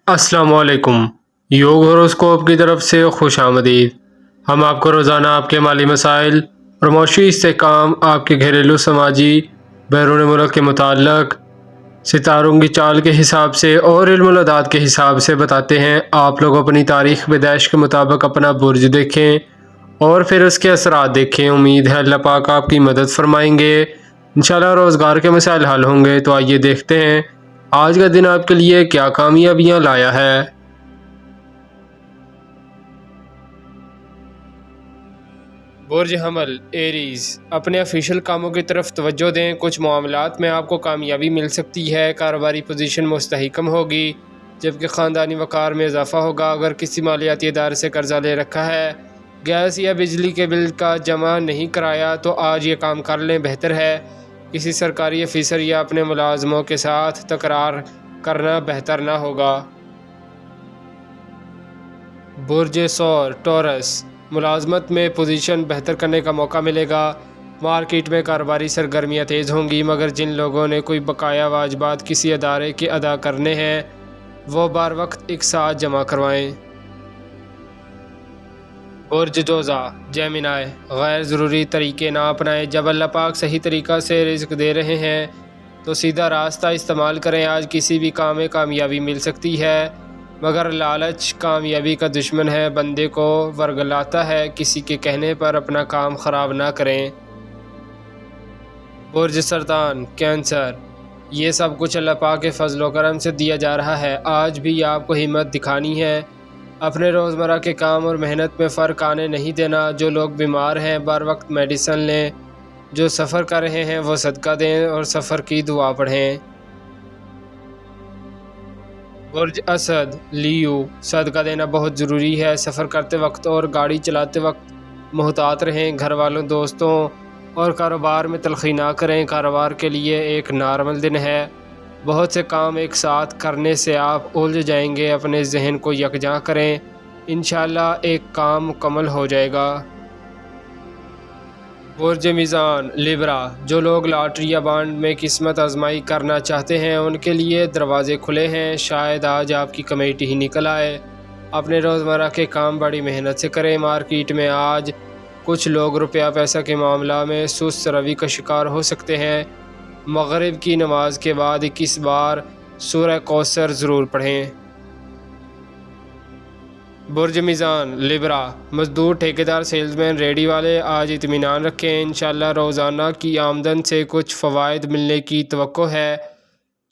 अस्सलाम वालेकुम। योग होरोस्कोप की तरफ से खुश आमदीद। हम आपको रोज़ाना आपके माली मसाइल और मौशी इस्तेहकाम, आपके घरेलू, समाजी, बैरून मुल्क के मुताल्लक सितारों की चाल के हिसाब से और इल्मुल अदाद के हिसाब से बताते हैं। आप लोग अपनी तारीख़ पैदाइश के मुताबिक अपना बुर्ज देखें और फिर उसके असरात देखें। उम्मीद है अल्लाह पाक आपकी मदद फरमाएंगे। इंशाल्लाह रोज़गार के मसाइल हल होंगे। तो आइए देखते हैं आज का दिन आपके लिए क्या कामयाबियां लाया है। बुर्ज हमल एरीज, अपने ऑफिशियल कामों की तरफ तवज्जो दें। कुछ मामलात में आपको कामयाबी मिल सकती है। कारोबारी पोजीशन मुस्तहकम होगी, जबकि ख़ानदानी वक़ार में इजाफा होगा। अगर किसी मालियाती इदारे से कर्जा ले रखा है, गैस या बिजली के बिल का जमा नहीं कराया, तो आज ये काम कर लें, बेहतर है। किसी सरकारी अफसर या अपने मुलाजमों के साथ तकरार करना बेहतर ना होगा। बुर्ज सौर टॉरस, मुलाजमत में पोजीशन बेहतर करने का मौका मिलेगा। मार्केट में कारोबारी सरगर्मियाँ तेज़ होंगी, मगर जिन लोगों ने कोई बकाया वाजबात किसी अदारे के अदा करने हैं, वो बार वक्त एक साथ जमा करवाएं। बुर्ज जोज़ा जेमिनाई, गैर ज़रूरी तरीके ना अपनाएं। जब अल्लाह पाक सही तरीक़ा से रिज़्क दे रहे हैं तो सीधा रास्ता इस्तेमाल करें। आज किसी भी काम में कामयाबी मिल सकती है, मगर लालच कामयाबी का दुश्मन है, बंदे को वर्गलाता है। किसी के कहने पर अपना काम ख़राब ना करें। बुर्ज सरतान कैंसर, ये सब कुछ अल्लाह पाक के फजल करम से दिया जा रहा है। आज भी आपको हिम्मत दिखानी है, अपने रोज़मर्रा के काम और मेहनत में फ़र्क आने नहीं देना। जो लोग बीमार हैं बर वक्त मेडिसन लें, जो सफ़र कर रहे हैं वो सदका दें और सफ़र की दुआ पढ़ें। बुर्ज असद लियो, सदका देना बहुत ज़रूरी है। सफ़र करते वक्त और गाड़ी चलाते वक्त मुहतात रहें। घर वालों, दोस्तों और कारोबार में तलखी ना करें। कारोबार के लिए एक नॉर्मल दिन है। बहुत से काम एक साथ करने से आप उलझ जाएंगे। अपने जहन को यकजा करें, इंशाल्लाह एक काम मुकम्मल हो जाएगा। बुर्ज मीज़ान लिब्रा, जो लोग लॉटरी या बॉन्ड में किस्मत आजमाई करना चाहते हैं, उनके लिए दरवाज़े खुले हैं। शायद आज आपकी कमेटी ही निकल आए। अपने रोज़मर्रा के काम बड़ी मेहनत से करें। मार्केट में आज कुछ लोग रुपया पैसा के मामला में सुस्त रवि का शिकार हो सकते हैं। मगरिब की नमाज के बाद 21 बार सूरह कौसर ज़रूर पढ़ें। बुर्ज मीज़ान लिब्रा, मज़दूर, ठेकेदार, सेल्समैन, रेडी वाले आज इत्मीनान रखें। इंशाल्लाह रोज़ाना की आमदन से कुछ फ़वाइद मिलने की तवक्को है।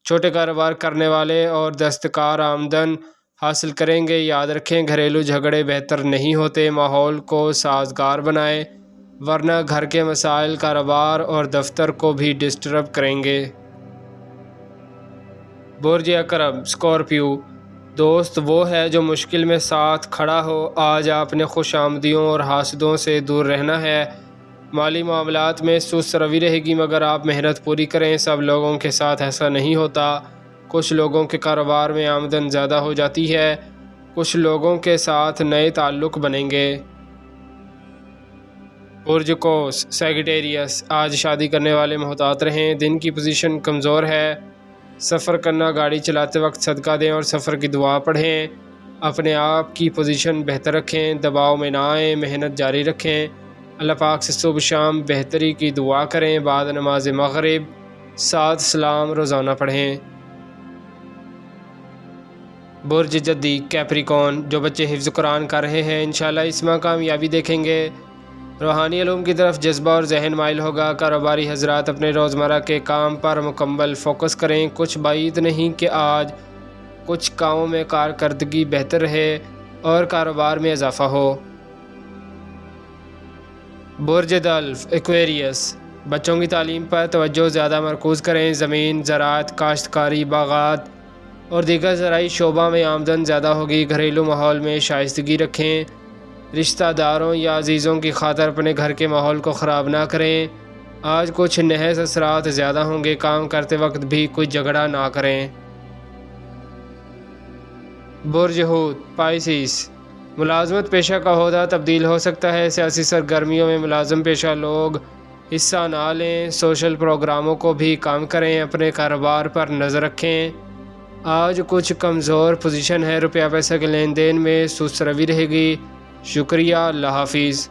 छोटे कारोबार करने वाले और दस्तकार आमदन हासिल करेंगे। याद रखें, घरेलू झगड़े बेहतर नहीं होते। माहौल को साजगार बनाएं, वरना घर के मसाइल कारोबार और दफ्तर को भी डिस्टर्ब करेंगे। बुर्ज अकरम स्कॉर्पियो, दोस्त वो है जो मुश्किल में साथ खड़ा हो। आज आपने खुश आमदियों और हासदों से दूर रहना है। माली मामलात में सुस्त रवि रहेगी, मगर आप मेहनत पूरी करें। सब लोगों के साथ ऐसा नहीं होता। कुछ लोगों के कारोबार में आमदन ज़्यादा हो जाती है, कुछ लोगों के साथ नए ताल्लुक़ बनेंगे। बुर्ज कोस सैगिटेरियस, आज शादी करने वाले मुहतात रहें। दिन की पोजीशन कमज़ोर है। सफ़र करना, गाड़ी चलाते वक्त सदका दें और सफ़र की दुआ पढ़ें। अपने आप की पोजीशन बेहतर रखें, दबाव में ना आएँ, मेहनत जारी रखें। अल्लाह पाक से सुबह शाम बेहतरी की दुआ करें। बाद नमाज मगरिब 7 सलाम रोज़ाना पढ़ें। बुर्ज जद्दी कैप्रिकॉन, जो बच्चे हिफ्ज़ कुरान कर रहे हैं, इंशाल्लाह इसमें कामयाबी देखेंगे। रूहानी इल्म की तरफ जज्बा और जहन माइल होगा। कारोबारी हजरात अपने रोज़मर्रा के काम पर मुकम्मल फ़ोकस करें। कुछ बाईद नहीं कि आज कुछ कामों में कारकर्दगी बेहतर रहे और कारोबार में इजाफ़ा हो। बुर्ज दल्फ एक्वेरियस, बच्चों की तालीम पर तवज्जो ज़्यादा मरकूज़ करें। ज़मीन, ज़राअत, काश्तकारी, बागात और दीगर ज़राई शोबा में आमदन ज़्यादा होगी। घरेलू माहौल में शाइस्तगी रखें। रिश्तेदारों या अजीज़ों की खातर अपने घर के माहौल को ख़राब ना करें। आज कुछ नहस असरात ज़्यादा होंगे। काम करते वक्त भी कोई झगड़ा ना करें। बुर्ज हूत पाइसिस, मुलाजमत पेशा का ओहदा तब्दील हो सकता है। सियासी सरगर्मियों में मुलाजम पेशा लोग हिस्सा ना लें। सोशल प्रोग्रामों को भी काम करें। अपने कारोबार पर नज़र रखें। آج کچھ کمزور پوزیشن ہے، روپیہ پیسہ کے لین دین میں سست روی رہے گی۔ شکریہ، اللہ حافظ۔